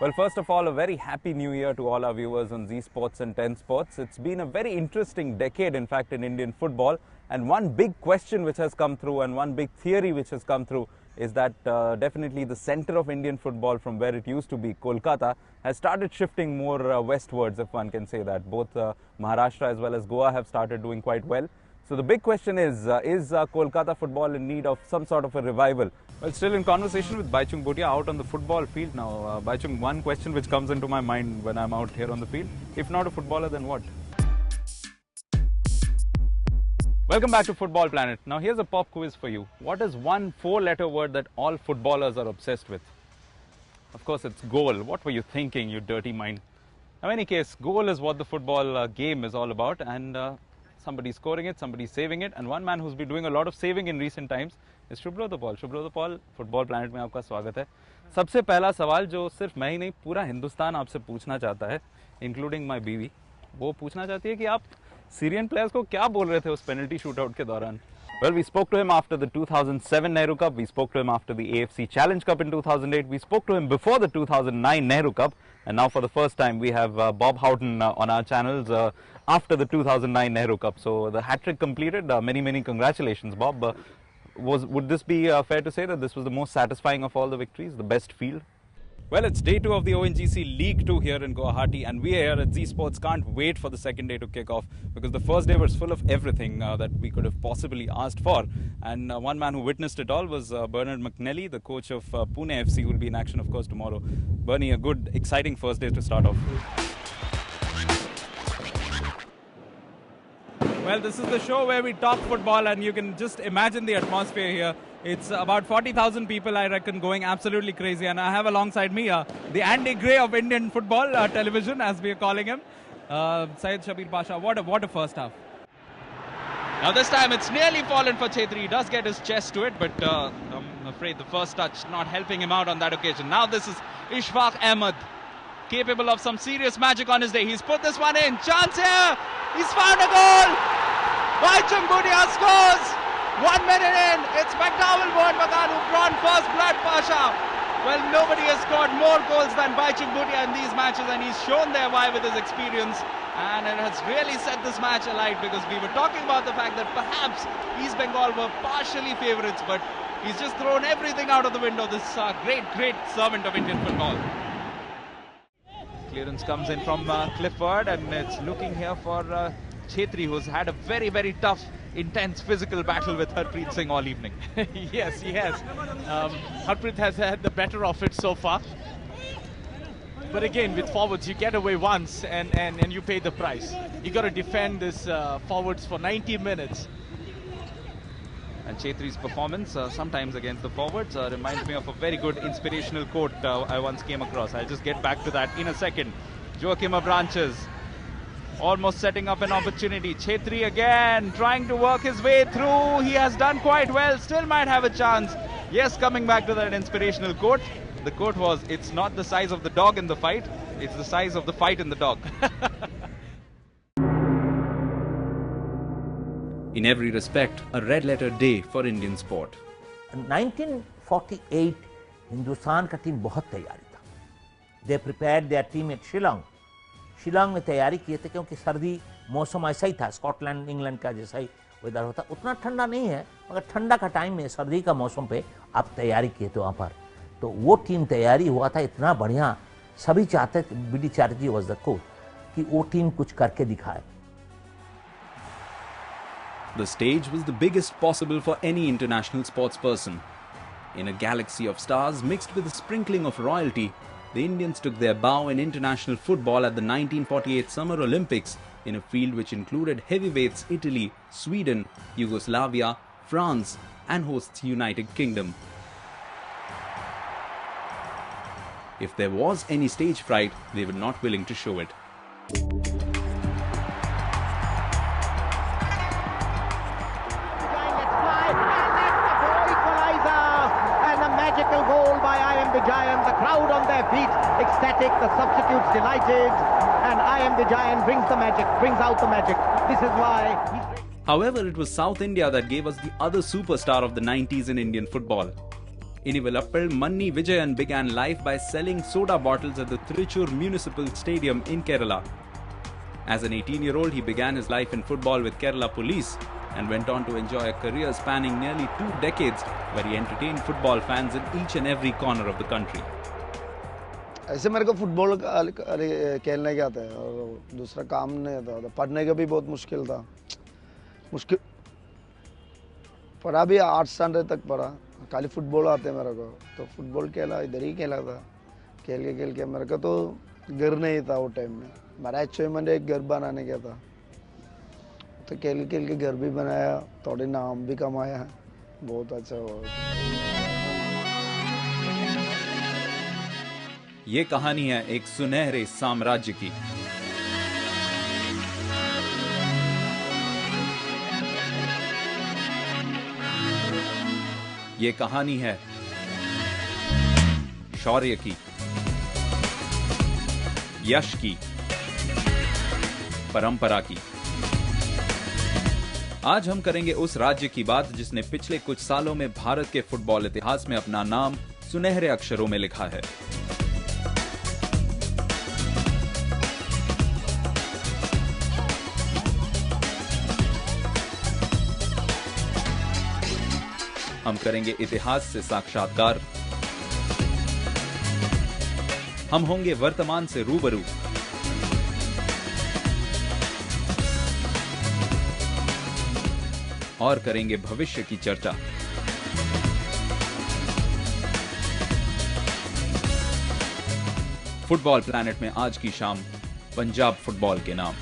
Well, first of all, a very happy new year to all our viewers on Zee Sports and 10 Sports. It's been a very interesting decade, in fact, in Indian football. And one big question which has come through and one big theory which has come through is that definitely the center of Indian football from where it used to be, Kolkata, has started shifting more westwards, if one can say that. Both Maharashtra as well as Goa have started doing quite well. So the big question is Kolkata football in need of some sort of a revival? Well, still in conversation with Baichung Bhutia out on the football field now. Baichung, one question which comes into my mind when I'm out here on the field, if not a footballer, then what? Welcome back to Football Planet. Now here's a pop quiz for you. What is one four-letter word that all footballers are obsessed with? Of course, it's goal. What were you thinking, you dirty mind? Now, in any case, goal is what the football game is all about, and somebody's scoring it, somebody's saving it, and one man who's been doing a lot of saving in recent times is Subrata Paul. Subrata Paul, Football Planet में आपका स्वागत है. सबसे पहला सवाल जो सिर्फ मैं ही नहीं पूरा हिंदुस्तान आपसे पूछना चाहता है, including my बीवी, वो पूछना चाहती है कि आप Syrian players को क्या बोल रहे थे उस penalty shootout के दौरान? Well, we spoke to him after the 2007 Nehru Cup, we spoke to him after the AFC Challenge Cup in 2008, we spoke to him before the 2009 Nehru Cup, and now for the first time we have Bob Houghton on our channels after the 2009 Nehru Cup. So the hat-trick completed. Many congratulations, Bob. Would this be fair to say that this was the most satisfying of all the victories, the best field? Well, it's day 2 of the ONGC League 2 here in Guwahati, and we here at Zee Sports can't wait for the second day to kick off because the first day was full of everything that we could have possibly asked for. And one man who witnessed it all was Bernard McNally, the coach of Pune FC, who will be in action, of course, tomorrow. Bernie, a good, exciting first day to start off. Well, this is the show where we talk football, and you can just imagine the atmosphere here. It's about 40,000 people, I reckon, going absolutely crazy. And I have alongside me the Andy Gray of Indian football television, as we are calling him, Syed Shabir Pasha. What a first half. Now this time it's nearly fallen for Chhetri. He does get his chest to it, but I'm afraid the first touch not helping him out on that occasion. Now this is Ishfaq Ahmed, capable of some serious magic on his day. He's put this one in. Chance here. He's found a goal. Baichung Bhutia scores. 1 minute in. It's McDowell Mohan who brought first blood, Pasha. Well, nobody has scored more goals than Baichung Bhutia in these matches, and he's shown their why with his experience. And it has really set this match alight because we were talking about the fact that perhaps East Bengal were partially favourites, but he's just thrown everything out of the window. This great servant of Indian football. Clearance comes in from Clifford, and it's looking here for Chhetri, who's had a very tough, intense physical battle with Harpreet Singh all evening. Yes, he has. Harpreet has had the better of it so far. But again, with forwards, you get away once and you pay the price. You got to defend this forwards for 90 minutes. And Chhetri's performance sometimes against the forwards reminds me of a very good inspirational quote I once came across. I'll just get back to that in a second. Joachim Abranches almost setting up an opportunity. Chhetri again trying to work his way through. He has done quite well, still might have a chance. Yes, coming back to that inspirational quote. The quote was, "It's not the size of the dog in the fight, it's the size of the fight in the dog." In every respect, a red-letter day for Indian sport. 1948 Hindustan का team बहुत तैयारी था. They prepared their team at Shillong. Shillong में तैयारी किए थे क्योंकि सर्दी मौसम ऐसा ही था, स्कॉटलैंड इंग्लैंड का जैसा ही वेदर होता. उतना ठंडा नहीं है, मगर ठंडा का टाइम में सर्दी का मौसम पे आप तैयारी किए थे वहाँ पर. तो वो टीम तैयारी हुआ था इतना बढ़िया. सभी चाहते थे, BD Chatterjee was the coach, कि वो टीम कुछ करके दिखाए. The stage was the biggest possible for any international sportsperson. In a galaxy of stars mixed with a sprinkling of royalty, the Indians took their bow in international football at the 1948 Summer Olympics in a field which included heavyweights Italy, Sweden, Yugoslavia, France and hosts United Kingdom. If there was any stage fright, they were not willing to show it. Goal by I Am the Giant, the crowd on their feet, ecstatic, the substitutes delighted, and I Am the Giant brings the magic, brings out the magic. This is why However, it was South India that gave us the other superstar of the 90s in Indian football. In Ivalappil, Manni Vijayan began life by selling soda bottles at the Trichur Municipal Stadium in Kerala. As an 18-year-old, he began his life in football with Kerala Police and went on to enjoy a career spanning nearly 2 decades, where he entertained football fans in each and every corner of the country. ऐसे मेरे को football खेलने का आता है और दूसरा काम नहीं आता था। पढ़ने का भी बहुत मुश्किल था, पढ़ा भी 8 स्टैंडर्ड तक पढ़ा, खाली फुटबॉल आते मेरे को, तो फुटबॉल खेला, इधर ही खेला था। खेल के मेरे को तो घर नहीं था वो टाइम में, मेरा अचीवमेंट एक घर बनाने का था, तो खेल के घर भी बनाया, थोड़े नाम भी कमाया, बहुत अच्छा हुआ। ये कहानी है एक सुनहरे साम्राज्य की। ये कहानी है शौर्य की, यश की, परंपरा की। आज हम करेंगे उस राज्य की बात जिसने पिछले कुछ सालों में भारत के फुटबॉल इतिहास में अपना नाम सुनहरे अक्षरों में लिखा है। हम करेंगे इतिहास से साक्षात्कार, हम होंगे वर्तमान से रूबरू, और करेंगे भविष्य की चर्चा। फुटबॉल प्लैनेट में आज की शाम पंजाब फुटबॉल के नाम।